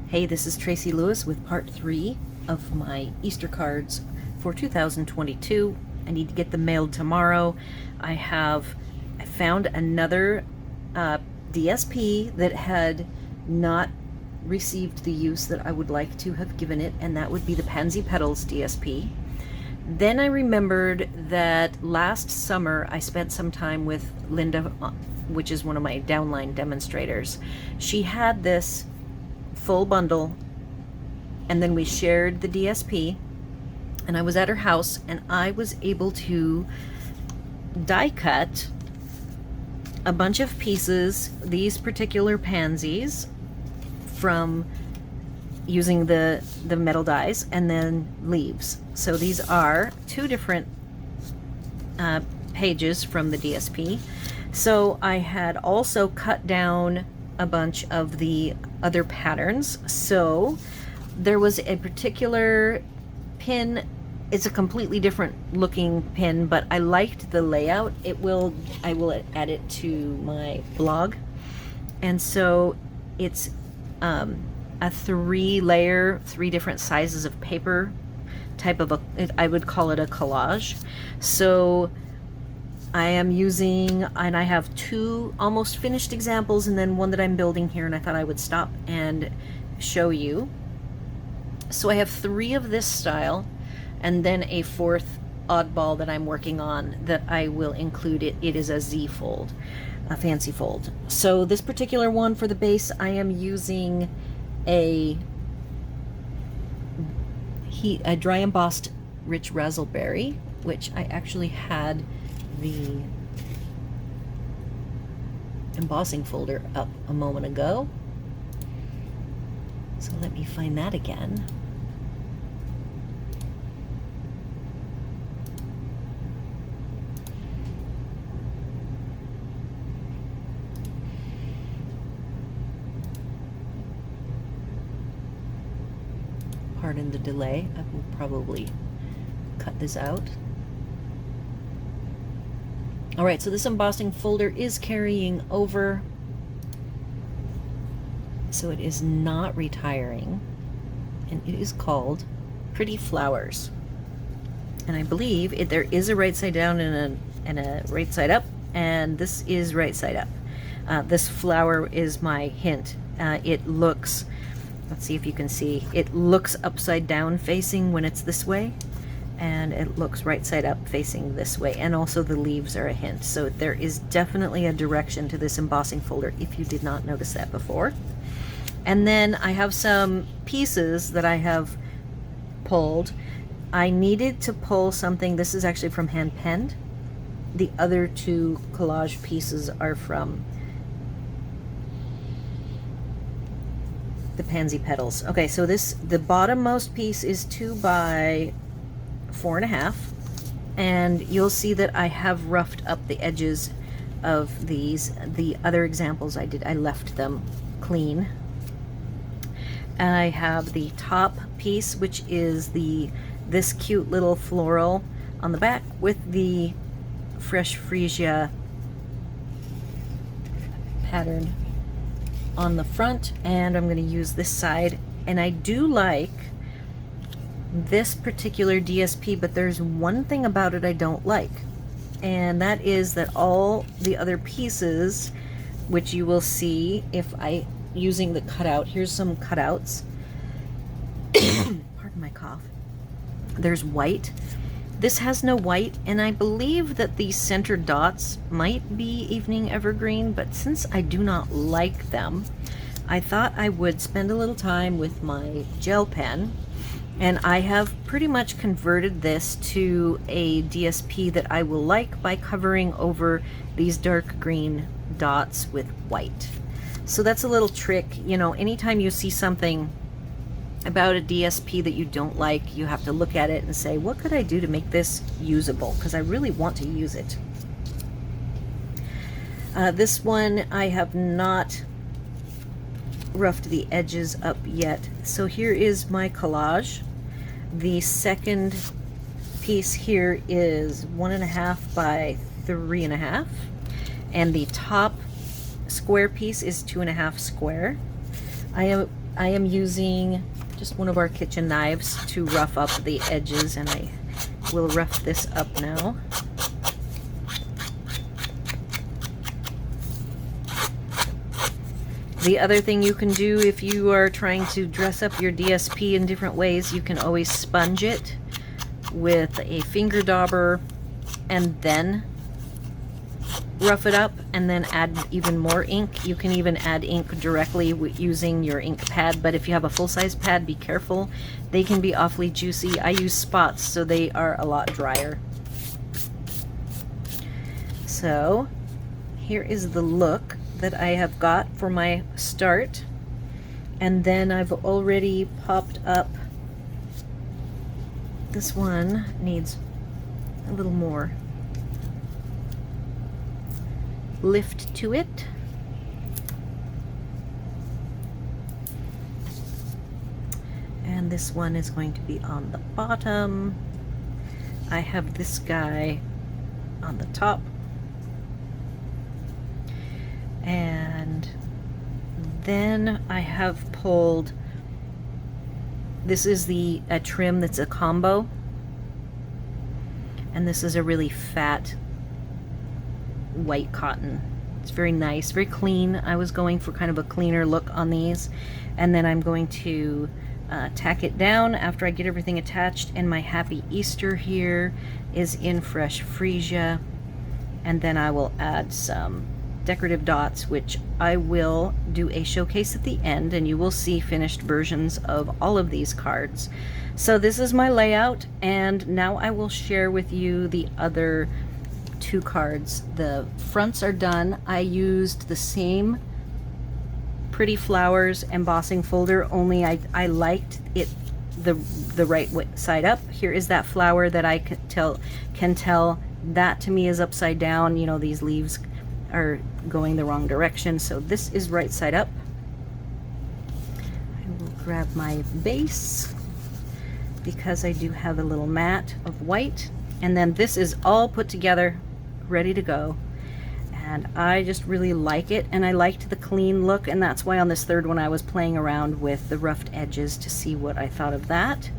Hey, this is Tracy Lewis with part 3 of my Easter cards for 2022. I need to get them mailed tomorrow. I found another DSP that had not received the use that I would like to have given it, and that would be the Pansy Petals DSP. Then I remembered that last summer I spent some time with Linda, which is one of my downline demonstrators. She had this full bundle, and then we shared the DSP, and I was at her house and I was able to die cut a bunch of pieces, these particular pansies, from using the metal dies, and then leaves. So these are two different pages from the DSP. So I had also cut down a bunch of the other patterns. So there was a particular pin. It's a completely different looking pin, but I liked the layout. I will add it to my blog. And so it's a 3-layer, 3 different sizes of paper type of I would call it a collage. So I am using, and I have 2 almost finished examples and then one that I'm building here, and I thought I would stop and show you. So I have 3 of this style, and then a 4th oddball that I'm working on that I will include. It is a Z fold, a fancy fold. So this particular one for the base, I am using a dry embossed rich razzleberry, which I actually had the embossing folder up a moment ago. So let me find that again. Pardon the delay. I will probably cut this out. All right, so this embossing folder is carrying over, so it is not retiring, and it is called Pretty Flowers. And I believe there is a right side down and a right side up, and this is right side up. This flower is my hint. It looks, let's see if you can see, it looks upside down facing when it's this way, and it looks right side up facing this way, and also the leaves are a hint. So there is definitely a direction to this embossing folder if you did not notice that before. And then I have some pieces that I have pulled. I needed to pull something. This is actually from hand penned. The other 2 collage pieces are from the Pansy Petals. Okay, so the bottommost piece is 2 by 4.5, and you'll see that I have roughed up the edges of these. The other examples I left them clean. I have the top piece, which is this cute little floral on the back with the fresh freesia pattern on the front, and I'm going to use this side. And I do like this particular DSP, but there's one thing about it I don't like, and that is that all the other pieces, which you will see if I using the cutout, here's some cutouts. Pardon my cough. There's white. This has no white, and I believe that the center dots might be evening evergreen, but since I do not like them, I thought I would spend a little time with my gel pen. And I have pretty much converted this to a DSP that I will like by covering over these dark green dots with white. So that's a little trick. You know, anytime you see something about a DSP that you don't like, you have to look at it and say, what could I do to make this usable? Because I really want to use it. This one I have not roughed the edges up yet. So here is my collage. The second piece here is 1.5 by 3.5, and the top square piece is 2.5 square. I I am using just one of our kitchen knives to rough up the edges, and I will rough this up now. The other thing you can do if you are trying to dress up your DSP in different ways, you can always sponge it with a finger dauber and then rough it up and then add even more ink. You can even add ink directly using your ink pad, but if you have a full-size pad, be careful. They can be awfully juicy. I use spots, so they are a lot drier. So here is the look that I have got for my start, and then I've already popped up. This one needs a little more lift to it. And this one is going to be on the bottom. I have this guy on the top. And then I have pulled, this is a trim that's a combo, and this is a really fat white cotton. It's very nice, very clean. I was going for kind of a cleaner look on these, and then I'm going to tack it down after I get everything attached. And my Happy Easter here is in fresh freesia, and then I will add some decorative dots, which I will do a showcase at the end, and you will see finished versions of all of these cards. So this is my layout, and now I will share with you the other two cards. The fronts are done. I used the same Pretty Flowers embossing folder, only I liked it the right side up. Here is that flower that I can tell that to me is upside down. You know, these leaves are going the wrong direction, so this is right side up. I will grab my base because I do have a little mat of white, and then this is all put together, ready to go. And I just really like it, and I liked the clean look, and that's why on this third one I was playing around with the roughed edges to see what I thought of that.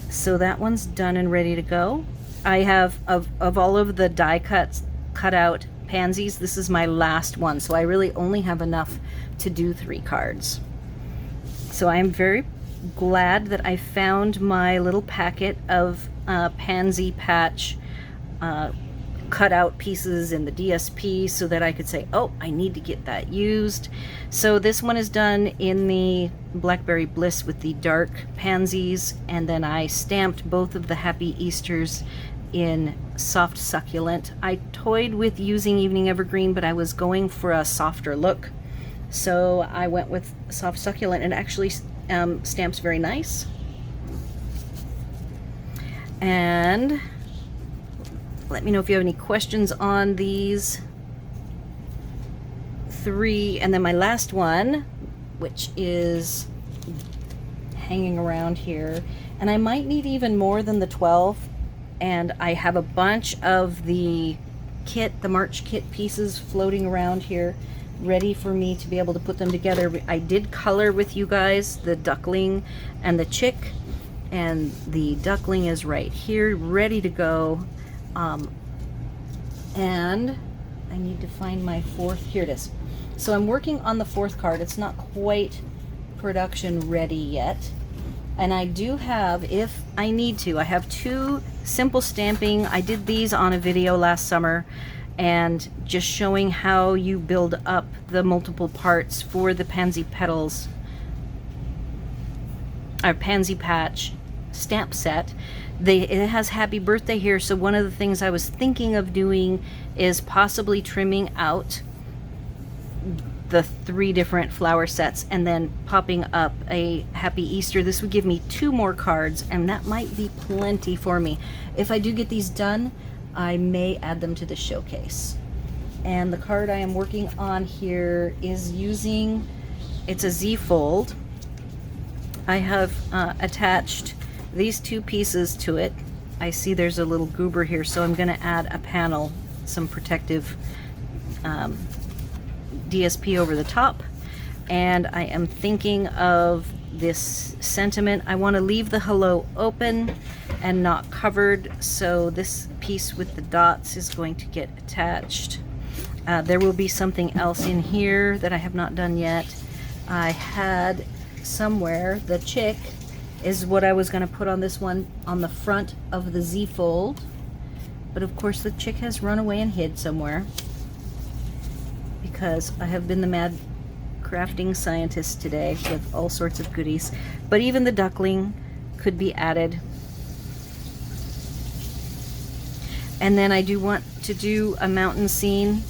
So that one's done and ready to go. I have, of all of the die cuts cut out pansies, this is my last one, so I really only have enough to do 3 cards. So I am very glad that I found my little packet of Pansy Patch cut out pieces in the DSP so that I could say, oh, I need to get that used. So this one is done in the Blackberry Bliss with the dark pansies, and then I stamped both of the Happy Easters in Soft Succulent. I toyed with using Evening Evergreen, but I was going for a softer look, so I went with Soft Succulent, and it actually stamps very nice. And let me know if you have any questions on these 3. And then my last one, which is hanging around here, and I might need even more than the 12. And I have a bunch of the kit, the March kit pieces floating around here, ready for me to be able to put them together. I did color with you guys the duckling and the chick, and the duckling is right here, ready to go. And I need to find my 4th. Here it is. So I'm working on the 4th card. It's not quite production ready yet. And I do have, if I need to, I have 2 simple stamping. I did these on a video last summer, and just showing how you build up the multiple parts for the Pansy Petals, or Pansy Patch stamp set. It has Happy Birthday here, so one of the things I was thinking of doing is possibly trimming out the 3 different flower sets and then popping up a Happy Easter. This would give me 2 more cards, and that might be plenty for me. If I do get these done, I may add them to the showcase. And the card I am working on here is using, it's a Z-fold. I have attached these 2 pieces to it. I see there's a little goober here, so I'm going to add a panel, some protective DSP over the top. And I am thinking of this sentiment. I want to leave the hello open and not covered, so this piece with the dots is going to get attached. There will be something else in here that I have not done yet. I had somewhere, the chick is what I was going to put on this one on the front of the Z fold, but of course the chick has run away and hid somewhere because I have been the mad crafting scientist today with all sorts of goodies. But even the duckling could be added. And then I do want to do a mountain scene.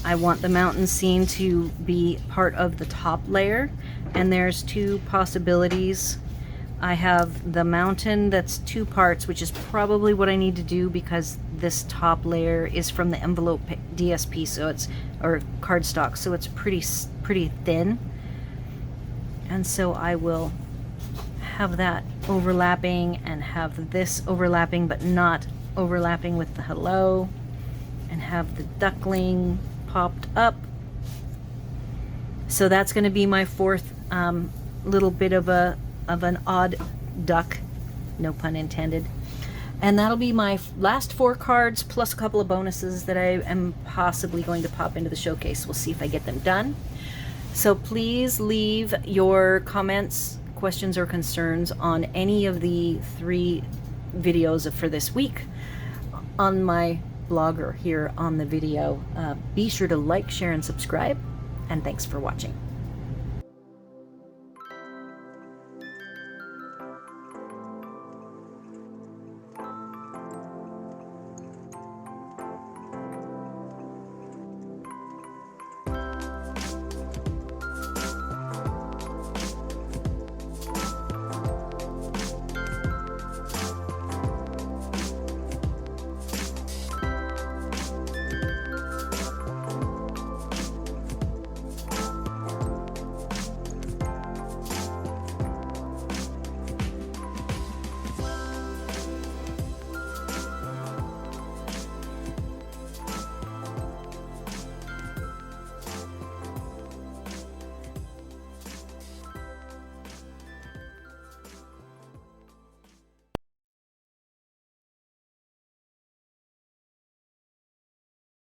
I want the mountain scene to be part of the top layer, and there's two possibilities. I have the mountain that's two parts, which is probably what I need to do because this top layer is from the envelope DSP, so it's, or cardstock, so it's pretty thin. And so I will have that overlapping and have this overlapping but not overlapping with the hello, and have the duckling popped up. So that's going to be my fourth little bit of an odd duck, no pun intended. And that'll be my last 4 cards plus a couple of bonuses that I am possibly going to pop into the showcase. We'll see if I get them done. So please leave your comments, questions, or concerns on any of the 3 videos for this week on my blog or here on the video. Be sure to like, share, and subscribe, and thanks for watching.